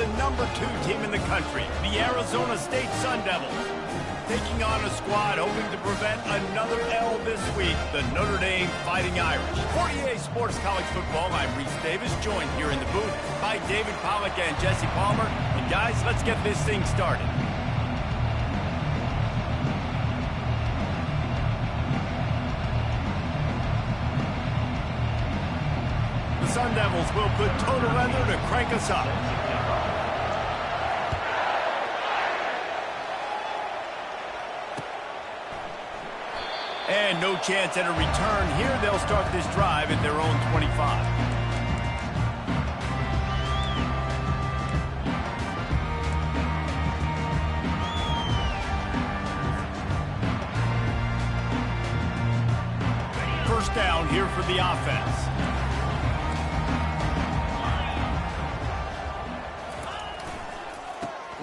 the #2 team in the country, the Arizona State Sun Devils. Taking on a squad hoping to prevent another L this week, the Notre Dame Fighting Irish. For EA Sports College Football, I'm Reese Davis, joined here in the booth by David Pollack and Jesse Palmer. And guys, let's get this thing started. The Sun Devils will put total leather to crank us up. And no chance at a return here. They'll start this drive at their own 25. First down here for the offense.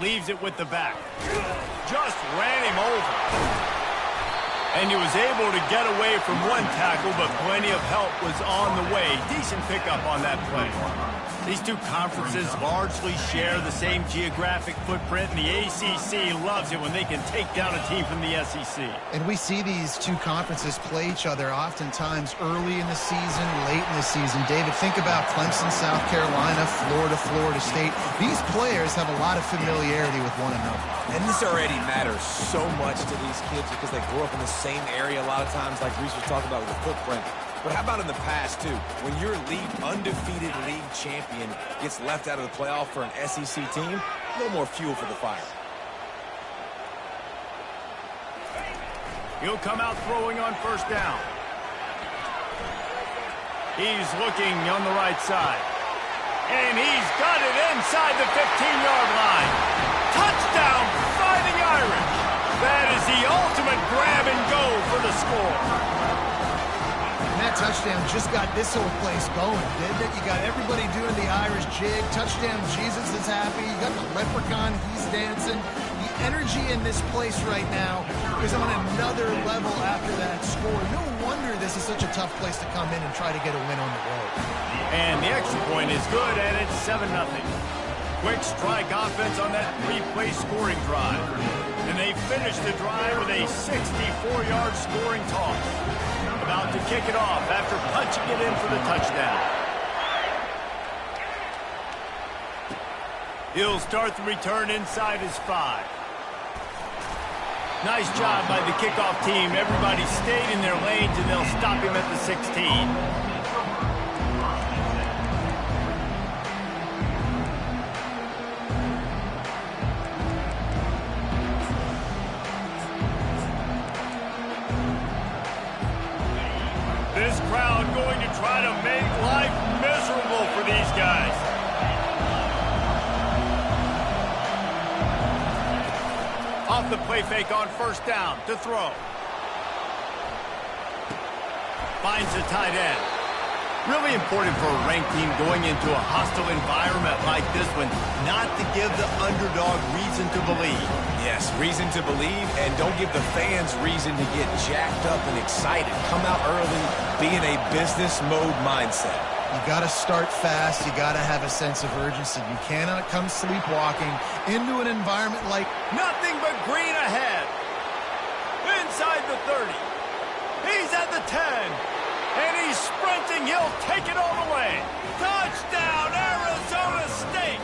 Leaves it with the back. Just ran him over. And he was able to get away from one tackle, but plenty of help was on the way. Decent pickup on that play. These two conferences largely share the same geographic footprint, and the ACC loves it when they can take down a team from the SEC. And we see these two conferences play each other oftentimes early in the season, late in the season. David, think about Clemson, South Carolina, Florida, Florida State. These players have a lot of familiarity with one another. And this already matters so much to these kids because they grew up in the same area a lot of times, like Reese was talking about with the footprint. But how about in the past, too? When your undefeated league champion gets left out of the playoff for an SEC team, a little more fuel for the fire. He'll come out throwing on first down. He's looking on the right side. And he's got it inside the 15-yard line. Touchdown, Fighting Irish. That is the ultimate grab and go for the score. And that touchdown just got this whole place going, didn't it? You got everybody doing the Irish jig. Touchdown, Jesus is happy. You got the leprechaun, he's dancing. The energy in this place right now is on another level after that score. No wonder this is such a tough place to come in and try to get a win on the road. And the extra point is good, and it's 7-0. Quick strike offense on that 3-play scoring drive. And they finish the drive with a 64-yard scoring toss. About to kick it off after punching it in for the touchdown. He'll start the return inside his 5. Nice job by the kickoff team. Everybody stayed in their lanes, and they'll stop him at the 16. This crowd going to try to make life miserable for these guys. Off the play fake on first down to throw. Finds the tight end. Really important for a ranked team going into a hostile environment like this one, not to give the underdog reason to believe. Yes, reason to believe, and don't give the fans reason to get jacked up and excited. Come out early, be in a business mode mindset. You got to start fast. You got to have a sense of urgency. You cannot come sleepwalking into an environment like nothing but green ahead. Inside the 30. He's at the 10. And he's sprinting. He'll take it all the way. Touchdown, Arizona State.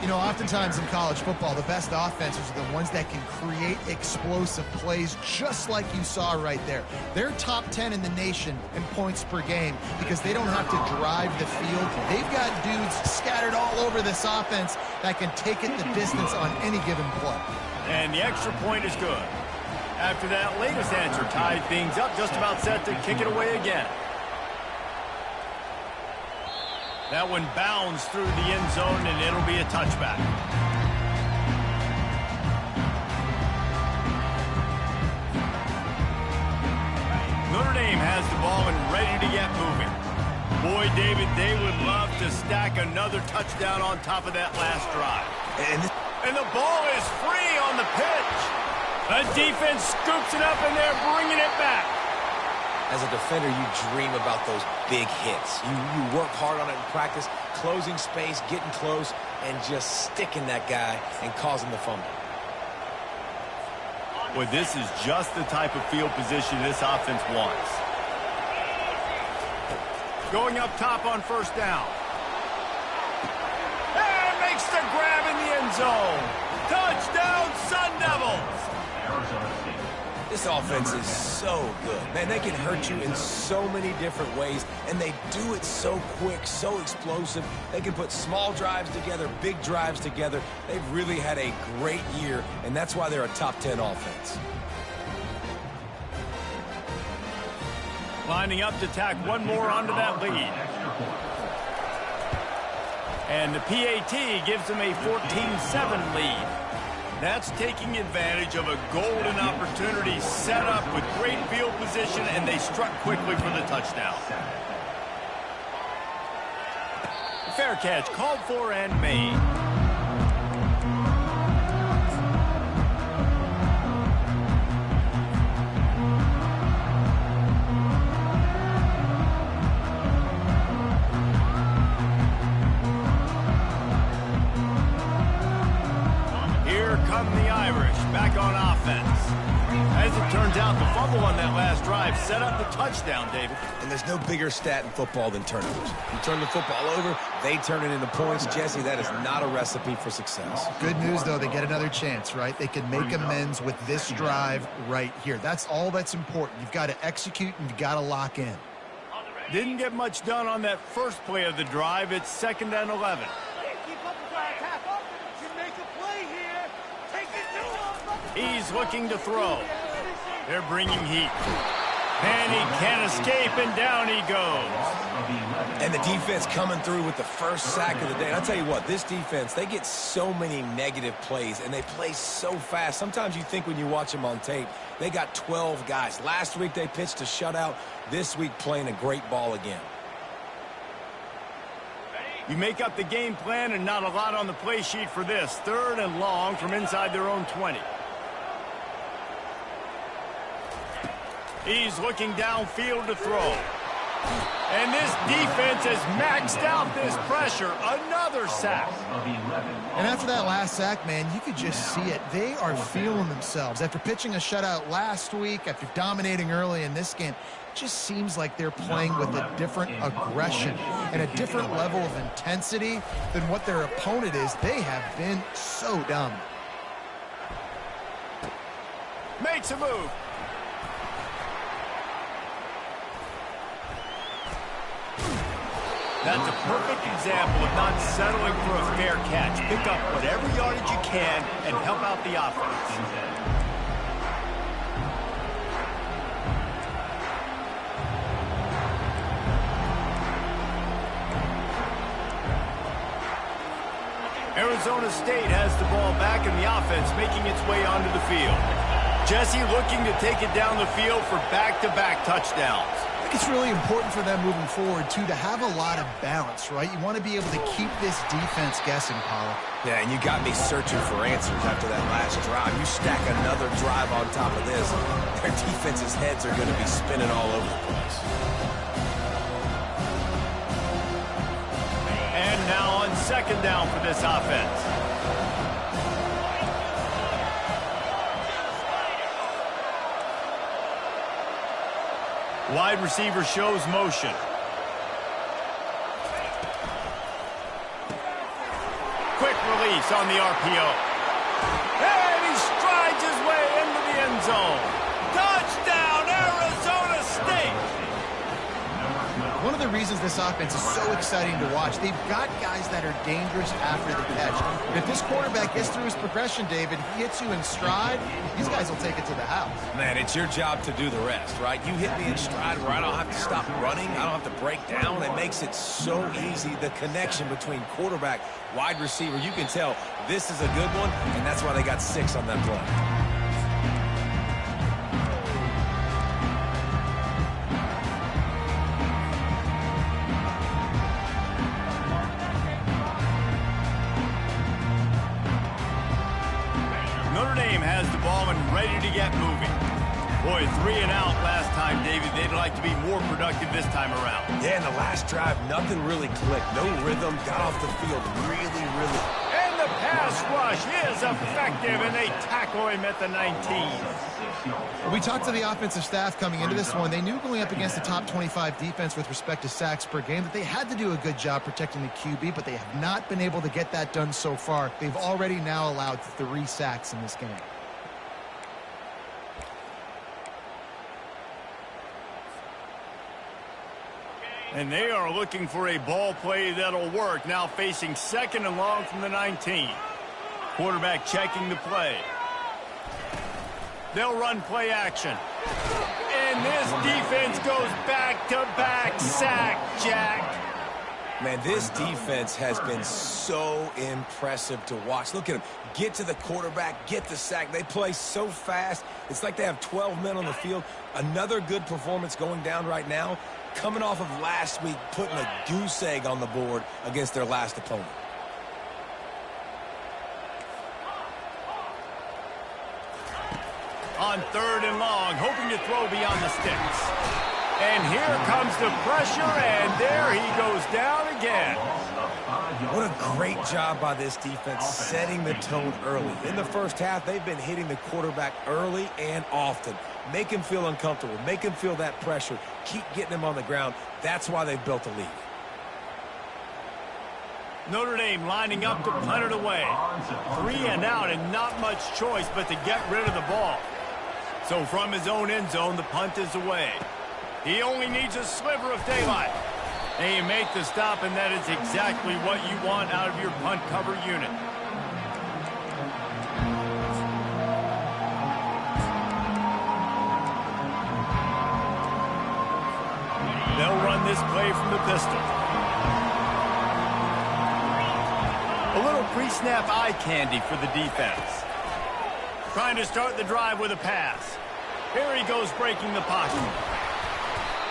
You know, oftentimes in college football, the best offenses are the ones that can create explosive plays just like you saw right there. They're top 10 in the nation in points per game because they don't have to drive the field. They've got dudes scattered all over this offense that can take it the distance on any given play. And the extra point is good. After that latest answer tied things up, just about set to kick it away again. That one bounds through the end zone, and it'll be a touchback. Notre Dame has the ball and ready to get moving. Boy, David, they would love to stack another touchdown on top of that last drive. And the ball is free on the pitch. The defense scoops it up, and they're bringing it back. As a defender, you dream about those big hits. You work hard on it in practice, closing space, getting close, and just sticking that guy and causing the fumble. Well, this is just the type of field position this offense wants. Going up top on first down. And makes the grab in the end zone. Touchdown, Sun Devils! This offense is so good. Man, they can hurt you in so many different ways, and they do it so quick, so explosive. They can put small drives together, big drives together. They've really had a great year, and that's why they're a top 10 offense. Lining up to tack one more onto that lead. And the PAT gives them a 14-7 lead. That's taking advantage of a golden opportunity set up with great field position, and they struck quickly for the touchdown. Fair catch called for and made. Back on offense. As it turns out, the fumble on that last drive set up the touchdown, David. And there's no bigger stat in football than turnovers. You turn the football over, they turn it into points. Jesse, that is not a recipe for success. Good news, though, they get another chance, right? They can make amends with this drive right here. That's all that's important. You've got to execute and you've got to lock in. Didn't get much done on that first play of the drive. It's 2nd and 11. He's looking to throw. They're bringing heat. And he can't escape, and down he goes. And the defense coming through with the first sack of the day. I'll tell you what, this defense, they get so many negative plays, and they play so fast. Sometimes you think when you watch them on tape, they got 12 guys. Last week they pitched a shutout. This week playing a great ball again. You make up the game plan, and not a lot on the play sheet for this. 3rd and long from inside their own 20. He's looking downfield to throw. And this defense has maxed out this pressure. Another sack. And after that last sack, man, you could just see it. They are feeling themselves. After pitching a shutout last week, after dominating early in this game, it just seems like they're playing with a different aggression and a different level of intensity than what their opponent is. They have been so dominant. Makes a move. That's a perfect example of not settling for a fair catch. Pick up whatever yardage you can and help out the offense. Arizona State has the ball back in the offense, making its way onto the field. Jesse looking to take it down the field for back-to-back touchdowns. I think it's really important for them moving forward, too, to have a lot of balance, right? You want to be able to keep this defense guessing, Paulo. Yeah, and you got me searching for answers after that last drive. You stack another drive on top of this, their defense's heads are going to be spinning all over the place. And now on 2nd down for this offense. Wide receiver shows motion. Quick release on the RPO. And he strides his way into the end zone. Touchdown, Arizona State! One of the reasons this offense is so exciting to watch, they've got guys that are dangerous after the catch. And if this quarterback gets through his progression, David, he hits you in stride, these guys will take it to the house. Man, it's your job to do the rest, right? You hit me in stride where I don't have to stop running. I don't have to break down. It makes it so easy. The connection between quarterback, wide receiver, you can tell this is a good one, and that's why they got 6 on that play. Notre Dame has the ball and ready to get moving. Boy, 3 and out last time, David. They'd like to be more productive this time around. Yeah, in the last drive, nothing really clicked. No rhythm, got off the field really. And the pass rush is effective, and they tackle him at the 19. We talked to the offensive staff coming into this one. They knew going up against the top 25 defense with respect to sacks per game that they had to do a good job protecting the QB, but they have not been able to get that done so far. They've already now allowed 3 sacks in this game. And they are looking for a ball play that'll work. Now facing 2nd and long from the 19. Quarterback checking the play. They'll run play action. And this defense goes back-to-back sack, Jack. Man, this defense has been so impressive to watch. Look at them. Get to the quarterback, get the sack. They play so fast. It's like they have 12 men on the field. Another good performance going down right now. Coming off of last week, putting a goose egg on the board against their last opponent. On 3rd and long, hoping to throw beyond the sticks. And here comes the pressure, and there he goes down again. What a great job by this defense setting the tone early. In the first half, they've been hitting the quarterback early and often. Make him feel uncomfortable. Make him feel that pressure. Keep getting him on the ground. That's why they've built a lead. Notre Dame lining up to punt it away. 3 and out and not much choice but to get rid of the ball. So from his own end zone, the punt is away. He only needs a sliver of daylight. And you make the stop, and that is exactly what you want out of your punt cover unit. They'll run this play from the pistol. A little pre-snap eye candy for the defense. Trying to start the drive with a pass. Here he goes breaking the pocket.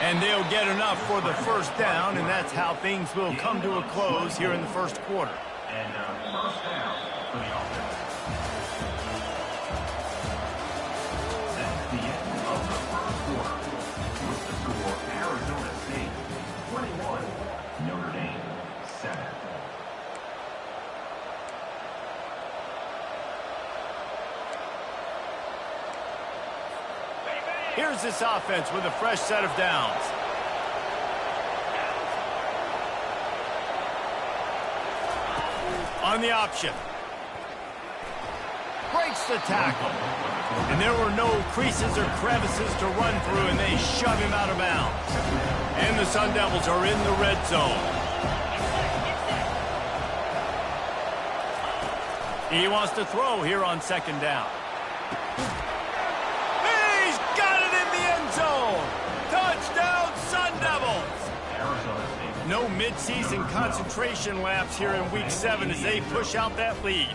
And they'll get enough for the first down, and that's how things will come to a close here in the first quarter. And first down for the offense. That's the end of the first quarter. With the score, Arizona State 21, Notre Dame 7. Here's this offense with a fresh set of downs. On the option. Breaks the tackle. And there were no creases or crevices to run through, and they shove him out of bounds. And the Sun Devils are in the red zone. He wants to throw here on 2nd down. Zone. Touchdown, Sun Devils! No midseason concentration laps here in Week 7 as they push out that lead.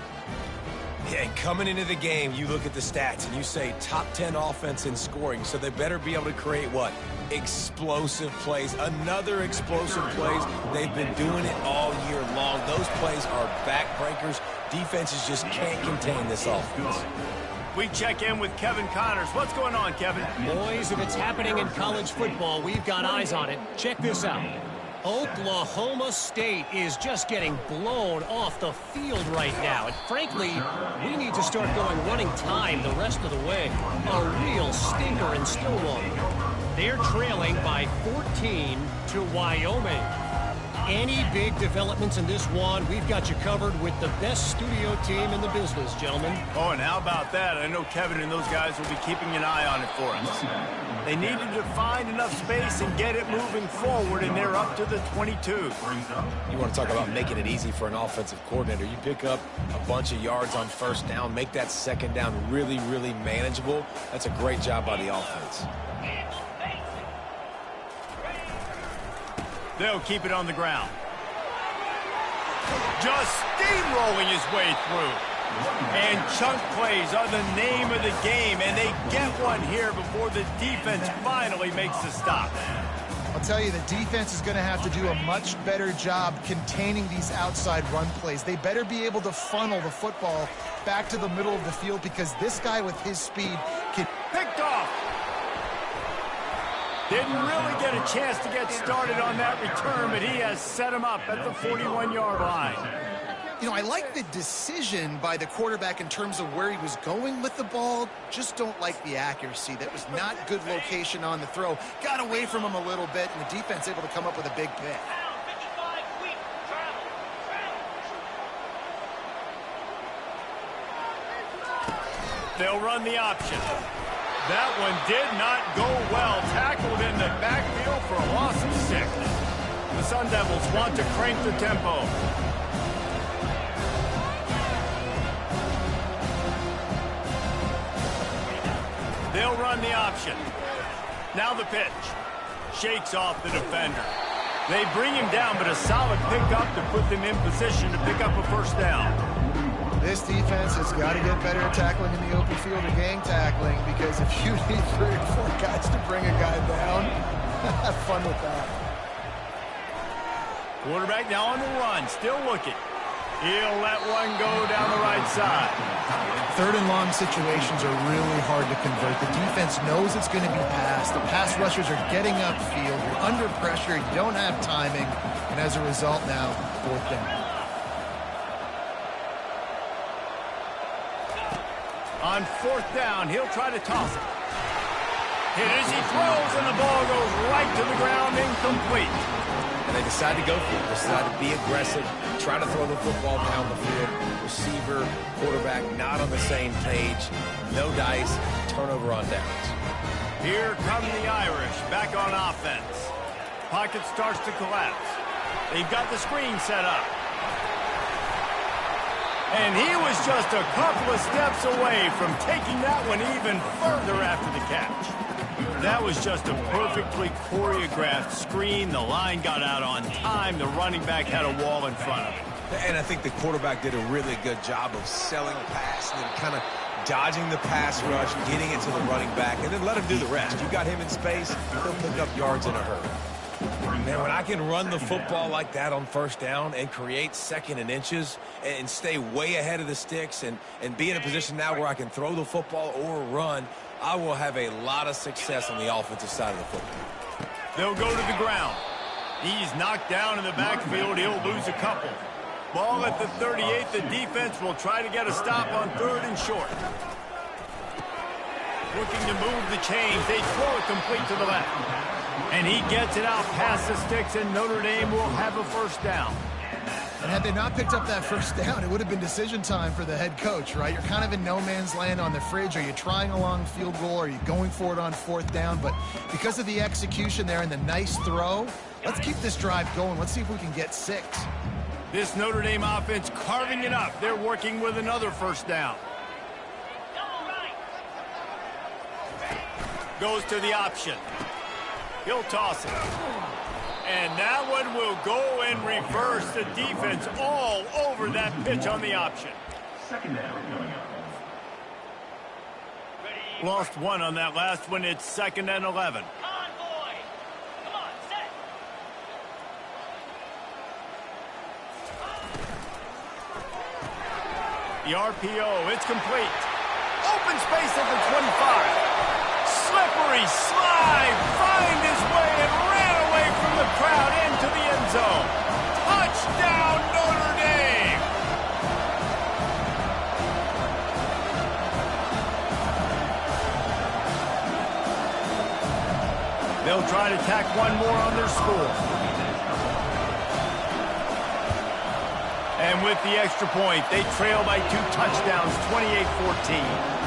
Yeah, and coming into the game, you look at the stats and you say top 10 offense in scoring, so they better be able to create what? Explosive plays. Another explosive plays. They've been doing it all year long. Those plays are backbreakers. Defenses just can't contain this offense. We check in with Kevin Connors. What's going on, Kevin? Boys, if it's happening in college football, we've got eyes on it. Check this out. Oklahoma State is just getting blown off the field right now. And frankly, we need to start going running time the rest of the way. A real stinker in Stillwater. They're trailing by 14 to Wyoming. Any big developments in this one, we've got you covered with the best studio team in the business, gentlemen. Oh, and how about that? I know Kevin and those guys will be keeping an eye on it for us. They needed to find enough space and get it moving forward, and they're up to the 22. You want to talk about making it easy for an offensive coordinator. You pick up a bunch of yards on 1st down, make that 2nd down really, really manageable. That's a great job by the offense. They'll keep it on the ground. Just steamrolling his way through. And chunk plays are the name of the game, and they get one here before the defense finally makes the stop. I'll tell you, the defense is going to have to do a much better job containing these outside run plays. They better be able to funnel the football back to the middle of the field because this guy with his speed can... Picked off. Didn't really get a chance to get started on that return, but he has set him up at the 41-yard line. You know, I like the decision by the quarterback in terms of where he was going with the ball. Just don't like the accuracy. That was not good location on the throw. Got away from him a little bit, and the defense able to come up with a big pick. They'll run the option. That one did not go well. Tackled in the backfield for a loss of 6. The Sun Devils want to crank the tempo. They'll run the option. Now the pitch. Shakes off the defender. They bring him down, but a solid pickup to put them in position to pick up a first down. This defense has got to get better at tackling in the open field or gang tackling, because if you need 3 or 4 guys to bring a guy down, have fun with that. Quarterback now on the run, still looking. He'll let one go down the right side. 3rd and long situations are really hard to convert. The defense knows it's going to be passed. The pass rushers are getting upfield. You're under pressure. You don't have timing. And as a result now, 4th down. On 4th down, he'll try to toss it. Hit as he throws, and the ball goes right to the ground, incomplete. And they decide to go for it. Decide to be aggressive, try to throw the football down the field. Receiver, quarterback, not on the same page. No dice, turnover on downs. Here come the Irish, back on offense. Pocket starts to collapse. They've got the screen set up. And he was just a couple of steps away from taking that one even further after the catch. That was just a perfectly choreographed screen. The line got out on time. The running back had a wall in front of him. And I think the quarterback did a really good job of selling the pass and then kind of dodging the pass rush, getting it to the running back, and then let him do the rest. You got him in space, he'll pick up yards in a hurry. Man, when I can run the football like that on 1st down and create 2nd and inches and stay way ahead of the sticks and be in a position now where I can throw the football or run, I will have a lot of success on the offensive side of the football. They'll go to the ground. He's knocked down in the backfield. He'll lose a couple. Ball at the 38. The defense will try to get a stop on 3rd and short. Looking to move the chains. They throw it complete to the left. And he gets it out past the sticks, and Notre Dame will have a first down. And had they not picked up that first down, it would have been decision time for the head coach, right? You're kind of in no man's land on the fridge. Are you trying a long field goal? Are you going for it on 4th down? But because of the execution there and the nice throw, let's keep this drive going. Let's see if we can get 6. This Notre Dame offense carving it up. They're working with another first down. Goes to the option. He'll toss it. And that one will go in reverse. The defense all over that pitch on the option. 2nd down coming up. Lost 1 on that last one. It's 2nd and 11. The RPO, it's complete. Open space at the 25. Slippery slide, find his way and ran away from the crowd into the end zone. Touchdown, Notre Dame! They'll try to tack one more on their score. And with the extra point, they trail by 2 touchdowns, 28-14.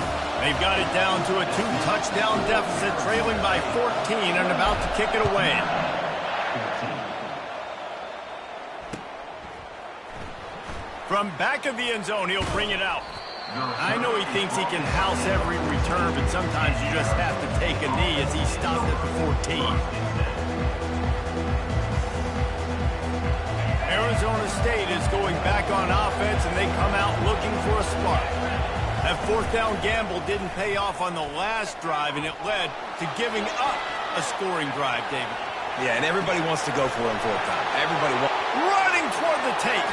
They've got it down to a 2-touchdown deficit, trailing by 14 and about to kick it away. From back of the end zone, he'll bring it out. I know he thinks he can house every return, but sometimes you just have to take a knee as he stopped at the 14. Arizona State is going back on offense, and they come out looking for a spark. That 4th down gamble didn't pay off on the last drive, and it led to giving up a scoring drive, David. Yeah, and everybody wants to go for it on 4th down. Everybody wants. Running toward the tape.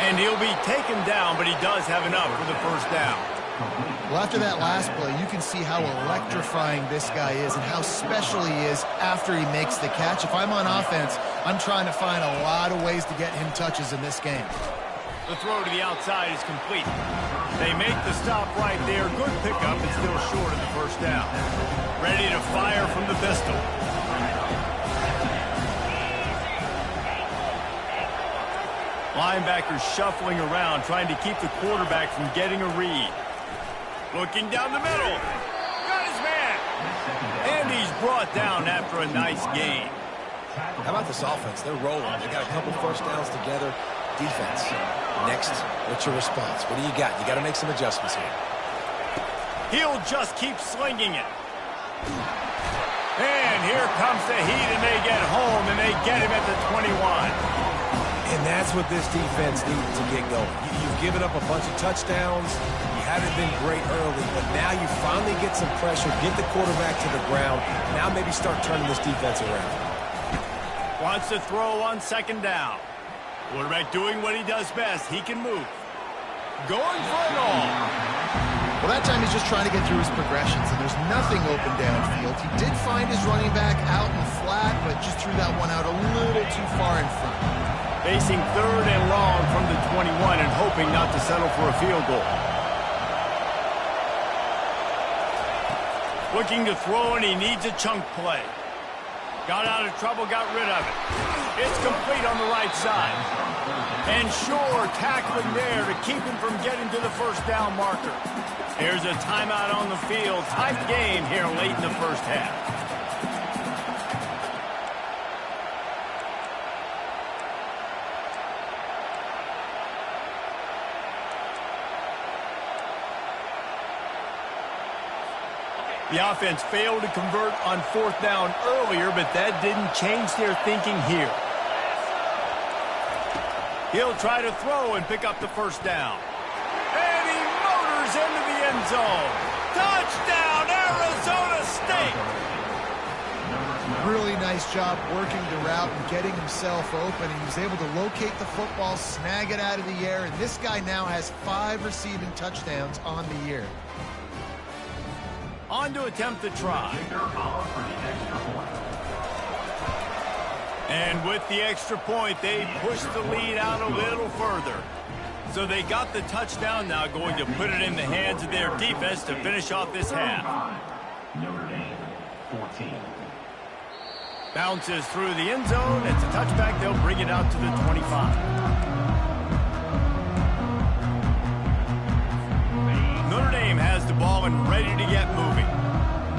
And he'll be taken down, but he does have enough for the first down. Well, after that last play, you can see how electrifying this guy is and how special he is after he makes the catch. If I'm on offense, I'm trying to find a lot of ways to get him touches in this game. The throw to the outside is complete. They make the stop right there. Good pickup, and still short of the first down. Ready to fire from the pistol. Linebackers shuffling around, trying to keep the quarterback from getting a read. Looking down the middle. Got his man. And he's brought down after a nice gain. How about this offense? They're rolling. They got a couple first downs together. Defense. Next, what's your response? What do you got? You got to make some adjustments here. He'll just keep slinging it. And here comes the heat, and they get home, and they get him at the 21. And that's what this defense needs to get going. You've given up a bunch of touchdowns. You haven't been great early, but now you finally get some pressure, get the quarterback to the ground. Now maybe start turning this defense around. Wants to throw on second down. Quarterback doing what he does best. He can move. Going for it all. Well, that time he's just trying to get through his progressions, and there's nothing open downfield. He did find his running back out and flat, but just threw that one out a little too far in front. Facing third and long from the 21 and hoping not to settle for a field goal. Looking to throw, and he needs a chunk play. Got out of trouble, got rid of it. It's complete on the right side. And sure, tackling there to keep him from getting to the first down marker. There's a timeout on the field. Tight game here late in the first half. The offense failed to convert on fourth down earlier, but that didn't change their thinking here. He'll try to throw and pick up the first down. And he motors into the end zone. Touchdown, Arizona State! Really nice job working the route and getting himself open. He was able to locate the football, snag it out of the air, and this guy now has 5 receiving touchdowns on the year. On to attempt the try. And with the extra point, they push the lead out a little further. So they got the touchdown, now going to put it in the hands of their defense to finish off this half. Notre Dame, 14. Bounces through the end zone. It's a touchback. They'll bring it out to the 25. Notre Dame has the ball and ready to get moving.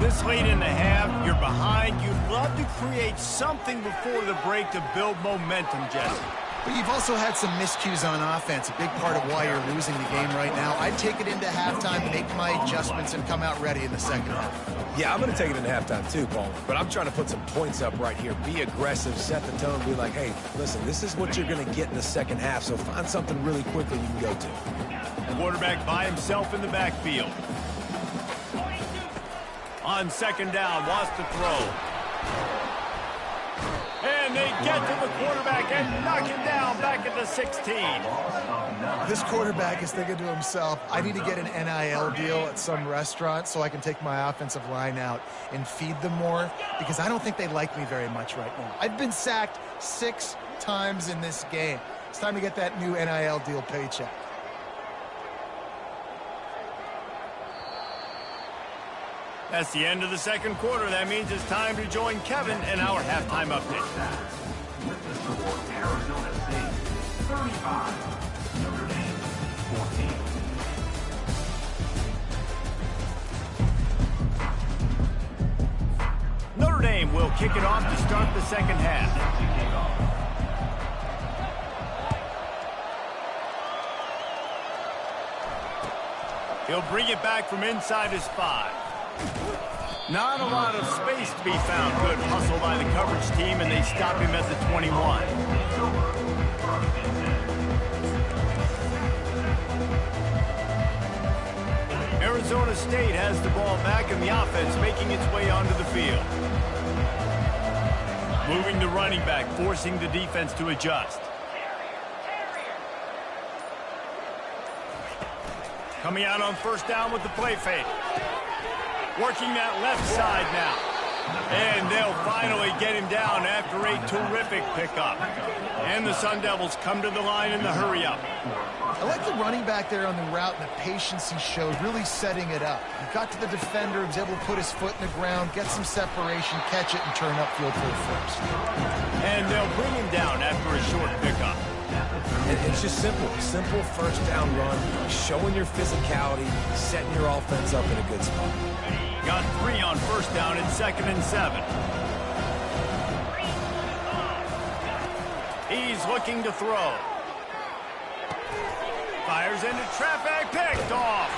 This late in the half, you're behind. You'd love to create something before the break to build momentum, Jesse. But you've also had some miscues on offense, a big part of why you're losing the game right now. I'd take it into halftime, make my adjustments, and come out ready in the second half. Yeah, I'm going to take it into halftime too, Paul. But I'm trying to put some points up right here. Be aggressive, set the tone, be like, hey, listen, this is what you're going to get in the second half, so find something really quickly you can go to. Quarterback by himself in the backfield. On second down, wants to throw. And they get to the quarterback and knock him down back at the 16. This quarterback is thinking to himself, I need to get an NIL deal at some restaurant so I can take my offensive line out and feed them more, because I don't think they like me very much right now. I've been sacked 6 times in this game. It's time to get that new NIL deal paycheck. That's the end of the second quarter. That means it's time to join Kevin in our halftime update. With the score, Arizona State, 35. Notre Dame, 14. Notre Dame will kick it off to start the second half. He'll bring it back from inside his 5. Not a lot of space to be found. Good hustle by the coverage team, and they stop him at the 21. Arizona State has the ball back, and the offense making its way onto the field. Moving the running back, forcing the defense to adjust. Coming out on first down with the play fake. Working that left side now. And they'll finally get him down after a terrific pickup. And the Sun Devils come to the line in the hurry-up. I like the running back there on the route and the patience he showed, really setting it up. He got to the defender, was able to put his foot in the ground, get some separation, catch it, and turn upfield for the first. And they'll bring him down after a short pickup. It's just simple. Simple first down run, showing your physicality, setting your offense up in a good spot. Got 3 on first down at 2nd and 7. He's looking to throw. Fires into traffic, picked off.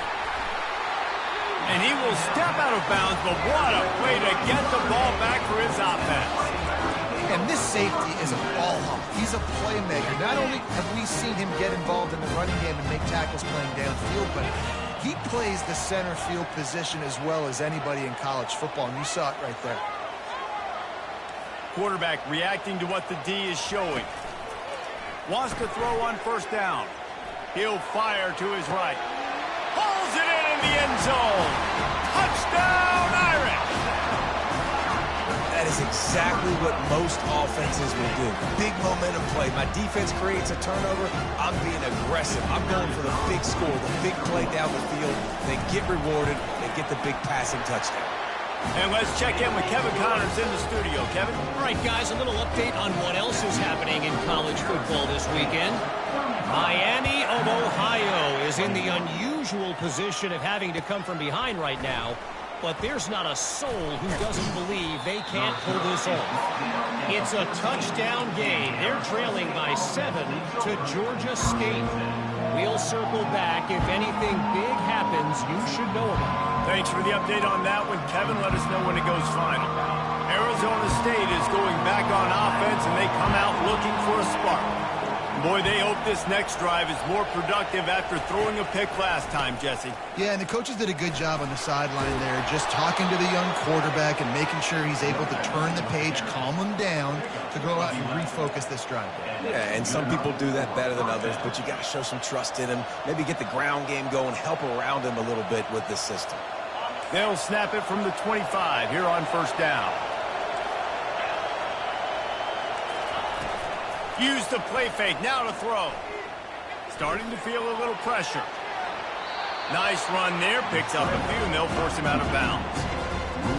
And he will step out of bounds, but what a play to get the ball back for his offense. And this safety is a ball hawk. He's a playmaker. Not only have we seen him get involved in the running game and make tackles playing downfield, but he plays the center field position as well as anybody in college football, and you saw it right there. Quarterback reacting to what the D is showing. Wants to throw on first down. He'll fire to his right. Pulls it in the end zone. Touchdown, Irish! That is exactly what most offenses will do. Big momentum play. My defense creates a turnover. I'm being aggressive. I'm going for the big score, the big play down the field. They get rewarded. They get the big passing touchdown. And let's check in with Kevin Connors in the studio. Kevin? All right, guys, a little update on what else is happening in college football this weekend. Miami of Ohio is in the unusual position of having to come from behind right now, but there's not a soul who doesn't believe they can't pull this off. It's a touchdown game. They're trailing by 7 to Georgia State. We'll circle back. If anything big happens, you should know about it. Thanks for the update on that one, Kevin. Let us know when it goes final. Arizona State is going back on offense, and they come out looking for a spark. Boy, they hope this next drive is more productive after throwing a pick last time, Jesse. Yeah, and the coaches did a good job on the sideline there, just talking to the young quarterback and making sure he's able to turn the page, calm him down to go out and refocus this drive. Yeah, and some people do that better than others, but you got to show some trust in him. Maybe get the ground game going, help around him a little bit with this system. They'll snap it from the 25 here on first down. Use the play fake, now to throw. Starting to feel a little pressure. Nice run there, picks up a few, and they'll force him out of bounds.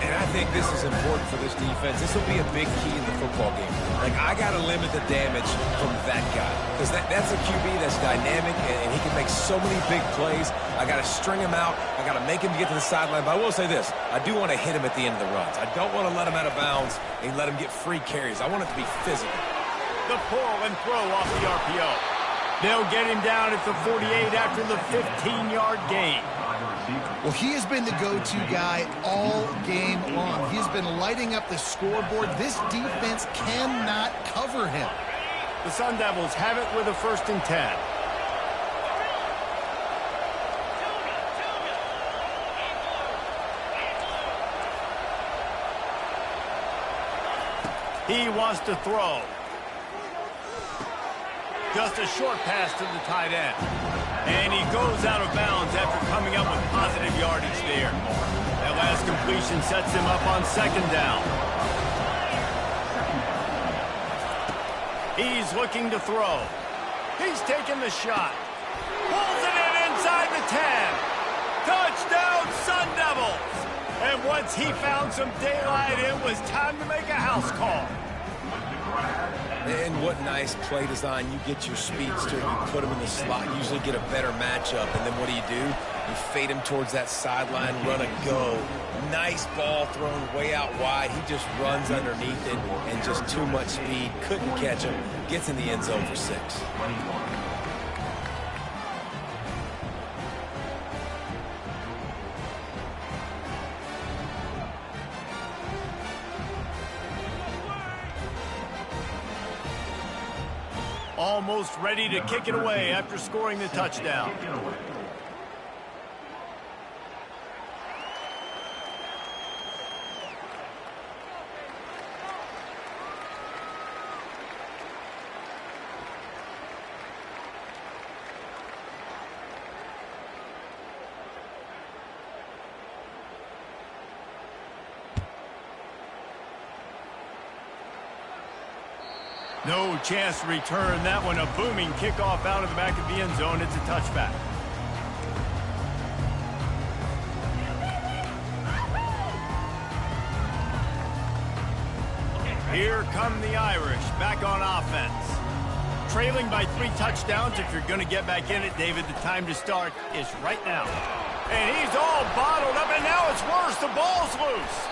And I think this is important for this defense. This will be a big key in the football game. Like, I got to limit the damage from that guy. Because that's a QB that's dynamic, and he can make so many big plays. I got to string him out. I got to make him get to the sideline. But I will say this. I do want to hit him at the end of the runs. I don't want to let him out of bounds and let him get free carries. I want it to be physical. The pull and throw off the RPO. They'll get him down at the 48 after the 15-yard gain. Well, he has been the go-to guy all game long. He's been lighting up the scoreboard. This defense cannot cover him. The Sun Devils have it with a 1st and 10. He wants to throw. Just a short pass to the tight end. And he goes out of bounds after coming up with positive yardage there. That last completion sets him up on 2nd down. He's looking to throw. He's taking the shot. Pulls it in inside the 10. Touchdown, Sun Devils! And once he found some daylight, it was time to make a house call. And what nice play design. You get your speedster, you put him in the slot, usually get a better matchup, and then what do? You fade him towards that sideline, run a go. Nice ball thrown way out wide. He just runs underneath it, and just too much speed. Couldn't catch him. Gets in the end zone for 6. Almost ready to kick it away after scoring the touchdown. No chance to return that one. A booming kickoff out of the back of the end zone. It's a touchback. Here come the Irish back on offense. Trailing by 3 touchdowns. If you're going to get back in it, David, the time to start is right now. And he's all bottled up, and now it's worse. The ball's loose.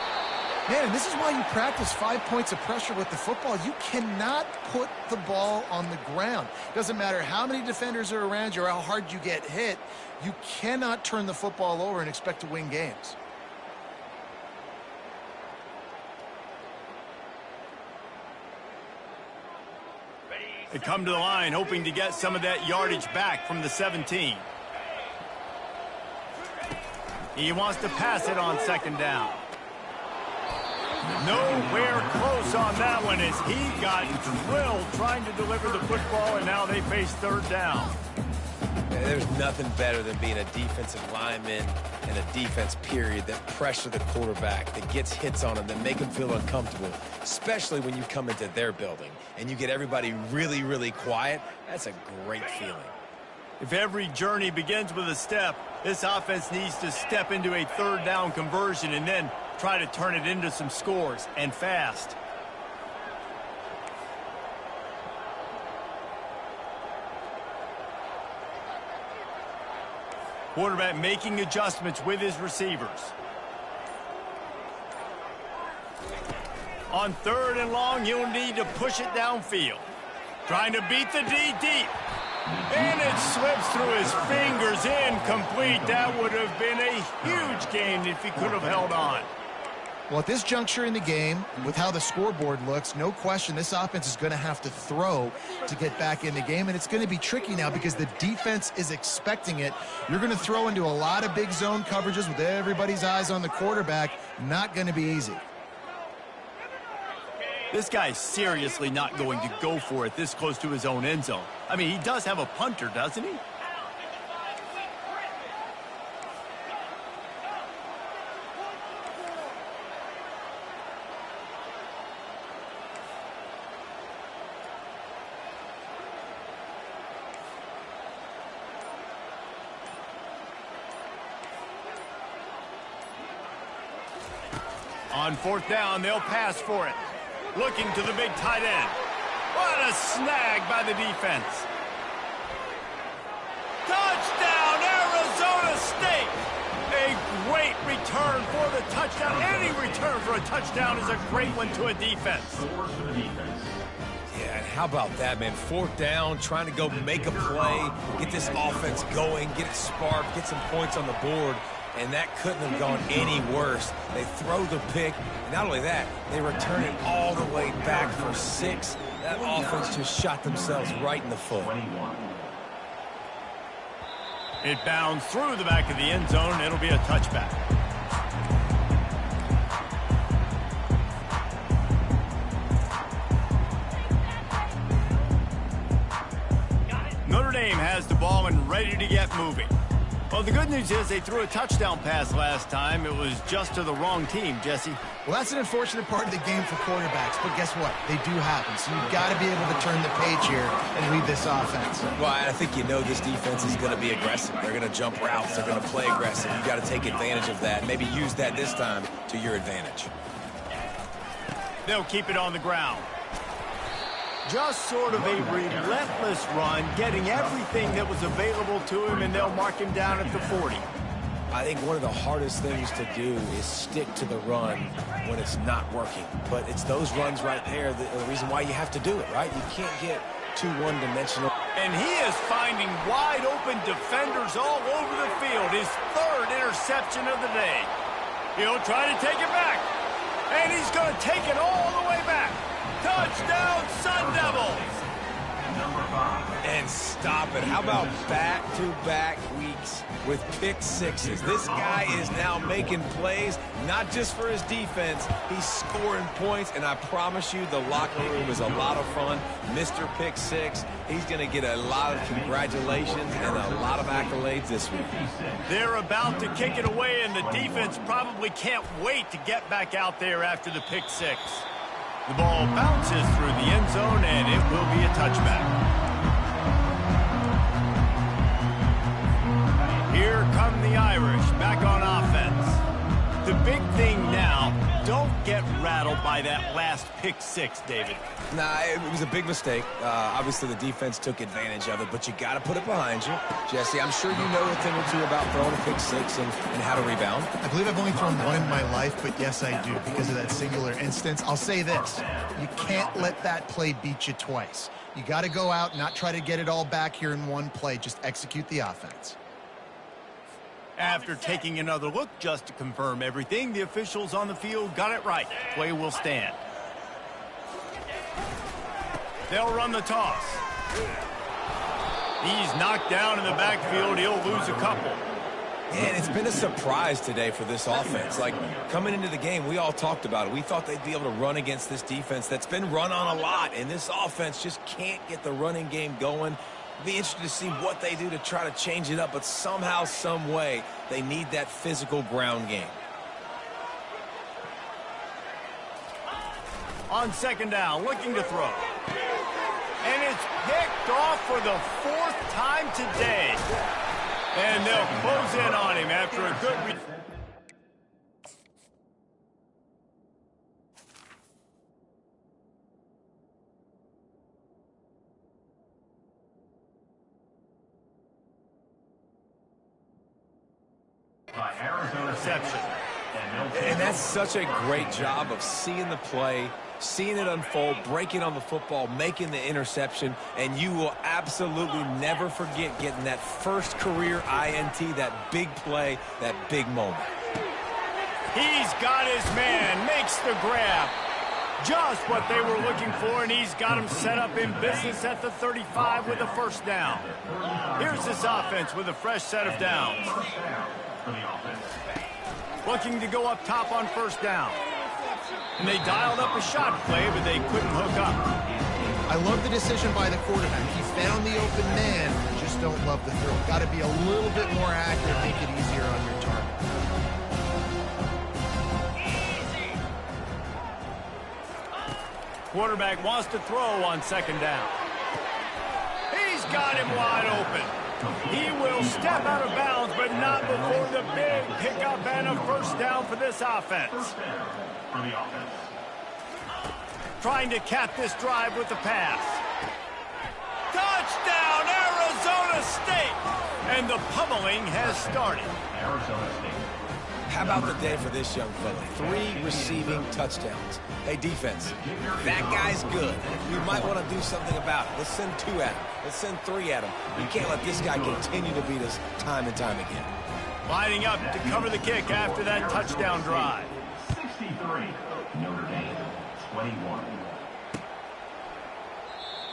Man, and this is why you practice 5 points of pressure with the football. You cannot put the ball on the ground. Doesn't matter how many defenders are around you or how hard you get hit. You cannot turn the football over and expect to win games. They come to the line hoping to get some of that yardage back from the 17. He wants to pass it on 2nd down. Nowhere close on that one as he got drilled trying to deliver the football, and now they face 3rd down. There's nothing better than being a defensive lineman and a defense period that pressure the quarterback, that gets hits on him, that make him feel uncomfortable, especially when you come into their building and you get everybody really, really quiet. That's a great feeling. If every journey begins with a step, this offense needs to step into a 3rd down conversion and then try to turn it into some scores, and fast. Quarterback making adjustments with his receivers. On 3rd and long, you'll need to push it downfield. Trying to beat the D deep. And it slips through his fingers, incomplete. That would have been a huge gain if he could have held on. Well, at this juncture in the game, with how the scoreboard looks, no question this offense is going to have to throw to get back in the game, and it's going to be tricky now because the defense is expecting it. You're going to throw into a lot of big zone coverages with everybody's eyes on the quarterback. Not going to be easy. This guy's seriously not going to go for it this close to his own end zone. I mean, he does have a punter, doesn't he? On 4th down, they'll pass for it. Looking to the big tight end. What a snag by the defense. Touchdown, Arizona State. A great return for the touchdown. Any return for a touchdown is a great one to a defense. Yeah, and how about that, man? 4th down, trying to go make a play, get this offense going, get it sparked, get some points on the board. And that couldn't have gone any worse. They throw the pick. And not only that, they return it all the way back for 6. That offense just shot themselves right in the foot. It bounds through the back of the end zone. It'll be a touchback. Notre Dame has the ball and ready to get moving. Well, the good news is they threw a touchdown pass last time. It was just to the wrong team, Jesse. Well, that's an unfortunate part of the game for quarterbacks, but guess what? They do happen, so you've got to be able to turn the page here and lead this offense. Well, I think you know this defense is going to be aggressive. They're going to jump routes. They're going to play aggressive. You've got to take advantage of that. Maybe use that this time to your advantage. They'll keep it on the ground. Just sort of a relentless run, getting everything that was available to him, and they'll mark him down at the 40. I think one of the hardest things to do is stick to the run when it's not working. But it's those runs right there the reason why you have to do it, right? You can't get too one-dimensional. And he is finding wide-open defenders all over the field. His 3rd interception of the day. He'll try to take it back. And he's going to take it all the way back. Touchdown, Sun Devils! And stop it. How about back-to-back weeks with pick 6s? This guy is now making plays, not just for his defense. He's scoring points, and I promise you the locker room is a lot of fun. Mr. Pick 6, he's going to get a lot of congratulations and a lot of accolades this week. They're about to kick it away, and the defense probably can't wait to get back out there after the pick 6. The ball bounces through the end zone, and it will be a touchback. Here come the Irish back on offense. The big thing now, don't get rattled by that last pick six, David. Nah, it was a big mistake. Obviously, the defense took advantage of it, but you got to put it behind you. Jesse, I'm sure you know a thing or two about throwing a pick six and how to rebound. I believe I've only thrown one in my life, but yes, I do, because of that singular instance. I'll say this. You can't let that play beat you twice. You got to go out and not try to get it all back here in one play. Just execute the offense. After taking another look just to confirm everything, the officials on the field got it right. Play will stand. They'll run the toss. He's knocked down in the backfield. He'll lose a couple. And it's been a surprise today for this offense. Like, coming into the game, we all talked about it. We thought they'd be able to run against this defense that's been run on a lot, and this offense just can't get the running game going. Be interested to see what they do to try to change it up, but somehow, some way, they need that physical ground game. On second down, looking to throw. And it's picked off for the fourth time today. And they'll close in on him after a good... Reception. And that's such a great job of seeing the play, seeing it unfold, breaking on the football, making the interception, and you will absolutely never forget getting that first career INT, that big play, that big moment. He's got his man, makes the grab. Just what they were looking for, and he's got him set up in business at the 35 with a first down. Here's this offense with a fresh set of downs. Looking to go up top on first down. And they dialed up a shot play, but they couldn't hook up. I love the decision by the quarterback. He found the open man, just don't love the throw. Got to be a little bit more accurate, make it easier on your target. Quarterback wants to throw on second down. He's got him wide open. He will step out of bounds, but not before the big pickup and a first down for this offense. Trying to cap this drive with the pass. Touchdown, Arizona State! And the pummeling has started. How about the day for this young fella? 3 receiving touchdowns. Hey, defense, that guy's good. We might want to do something about it. Let's send 2 at him. Let's send 3 at him. You can't let this guy continue to beat us time and time again. Lining up to cover the kick after that touchdown drive. 63, Notre Dame, 21.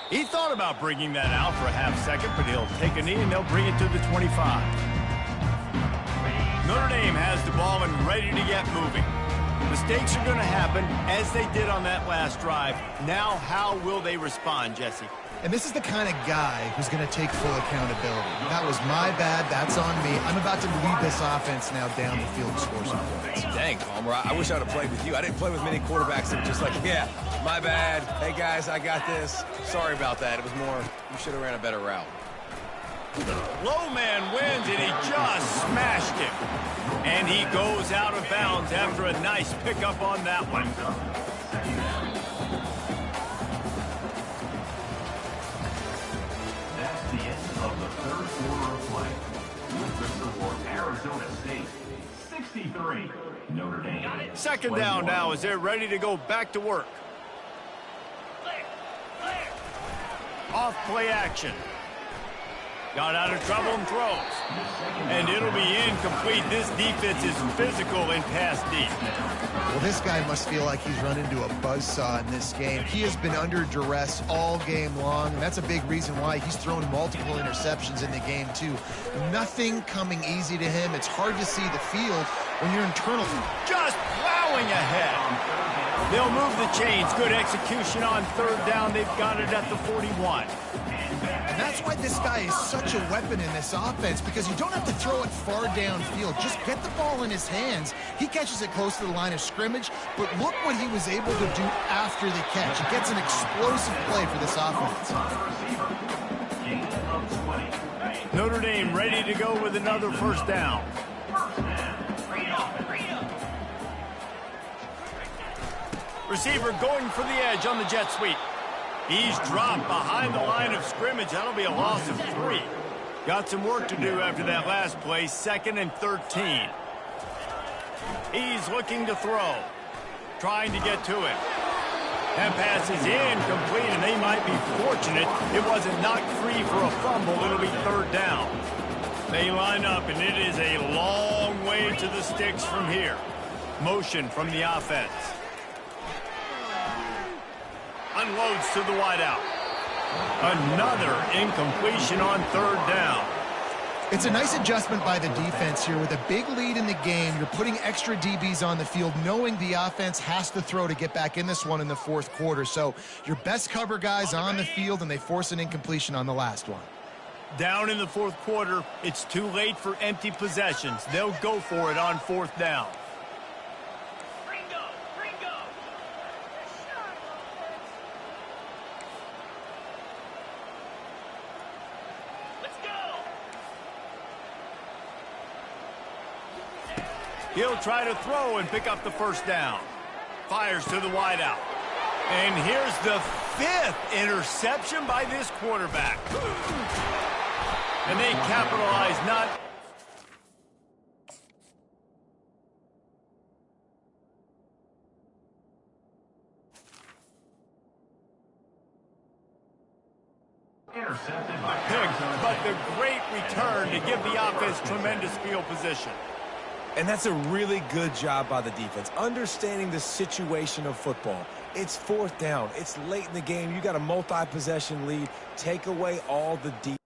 He thought about bringing that out for a half second, but he'll take a knee and they'll bring it to the 25. Notre Dame has the ball and ready to get moving. Mistakes are going to happen, as they did on that last drive. Now, how will they respond, Jesse? And this is the kind of guy who's going to take full accountability. That was my bad. That's on me. I'm about to lead this offense now down the field and score some points. Dang, Palmer, I wish I would have played with you. I didn't play with many quarterbacks that were just like, yeah, my bad. Hey, guys, I got this. Sorry about that. It was more, you should have ran a better route. Low man wins, and he just smashed him. And he goes out of bounds after a nice pickup on that one. That's the end of the third quarter of play. With the score, Arizona State, 63, Notre Dame. Second down now as they're ready to go back to work. Off play action. Got out of trouble and throws. And it'll be incomplete. This defense is physical and pass deep. Well, this guy must feel like he's run into a buzzsaw in this game. He has been under duress all game long, and that's a big reason why he's thrown multiple interceptions in the game, too. Nothing coming easy to him. It's hard to see the field when you're internal. Just plowing ahead. They'll move the chains. Good execution on third down. They've got it at the 41. And that's why this guy is such a weapon in this offense, because you don't have to throw it far downfield. Just get the ball in his hands. He catches it close to the line of scrimmage, but look what he was able to do after the catch. He gets an explosive play for this offense. Notre Dame ready to go with another first down. Receiver going for the edge on the jet sweep. He's dropped behind the line of scrimmage. That'll be a loss of 3. Got some work to do after that last play. 2nd and 13. He's looking to throw. Trying to get to it. That pass is incomplete, and they might be fortunate it wasn't knocked free for a fumble. It'll be 3rd down. They line up, and it is a long way to the sticks from here. Motion from the offense. Unloads to the wideout. Another incompletion on 3rd down. It's a nice adjustment by the defense here. With a big lead in the game, you're putting extra DBs on the field, knowing the offense has to throw to get back in this one in the 4th quarter. So your best cover guys on the field, and they force an incompletion on the last one. Down in the 4th quarter, it's too late for empty possessions. They'll go for it on 4th down. He'll try to throw and pick up the first down. Fires to the wideout. And here's the 5th interception by this quarterback. And they capitalize not... Intercepted by But the great return to give the offense tremendous field position. And that's a really good job by the defense, understanding the situation of football. It's 4th down. It's late in the game. You got a multi-possession lead. Take away all the deep.